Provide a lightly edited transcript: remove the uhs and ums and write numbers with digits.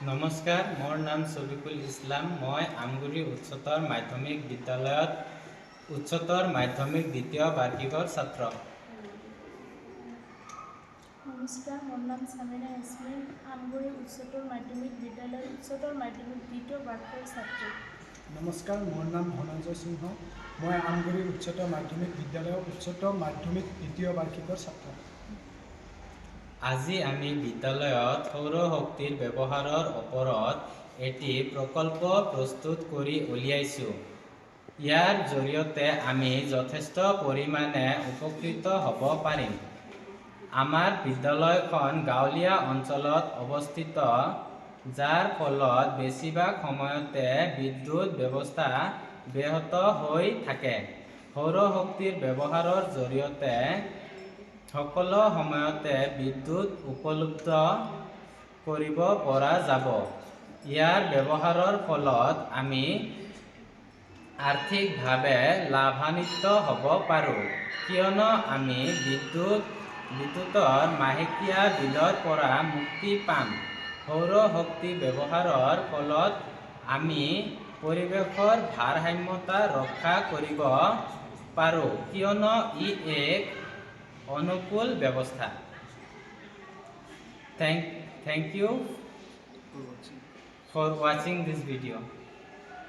নমস্কাৰ, মোৰ নাম ছবিকুল ইছলাম। মই আমগুৰি উচ্চতৰ মাধ্যমিক বিদ্যালয়ত উচ্চতৰ মাধ্যমিক দ্বিতীয় বাৰ্ষিকৰ ছাত্ৰ। নমস্কাৰ, মোৰ নাম সামিনা ইয়াসমিন। আমগুৰি উচ্চতৰ মাধ্যমিক বিদ্যালয়ৰ উচ্চতৰ মাধ্যমিক দ্বিতীয় বাৰ্ষিকৰ ছাত্ৰী। নমস্কাৰ, মোৰ নাম ধনঞ্জয় সিংহ। মই আমগুৰি উচ্চতৰ মাধ্যমিক বিদ্যালয়ৰ উচ্চতৰ মাধ্যমিক দ্বিতীয় বাৰ্ষিকৰ ছাত্ৰ। আজি আমি বিদ্যালয়ত সৌৰ শক্তিৰ ব্যৱহাৰৰ ওপৰত এটি প্ৰকল্প প্ৰস্তুত কৰি উলিয়াইছোঁ। ইয়াৰ জৰিয়তে আমি যথেষ্ট পৰিমাণে উপকৃত হ'ব পাৰিম। আমাৰ বিদ্যালয়খন গাঁৱলীয়া অঞ্চলত অৱস্থিত, যাৰ ফলত বেছিভাগ সময়তে বিদ্যুৎ ব্যৱস্থা ব্যাহত হৈ থাকে। সৌৰ শক্তিৰ ব্যৱহাৰৰ জৰিয়তে সকলো সময়তে বিদ্যুৎ উপলব্ধ কৰিব পৰা যাব। ইয়াৰ ব্যৱহাৰৰ ফলত আমি আৰ্থিকভাৱে লাভান্বিত হ'ব পাৰোঁ, কিয়নো আমি বিদ্যুতৰ মাহেকীয়া বিলৰ পৰা মুক্তি পাম। সৌৰ শক্তি ব্যৱহাৰৰ ফলত আমি পৰিৱেশৰ ভাৰসাম্যতা ৰক্ষা কৰিব পাৰোঁ, কিয়নো ই এক অনুকূল ব্যৱস্থা। Thank you for watching this video.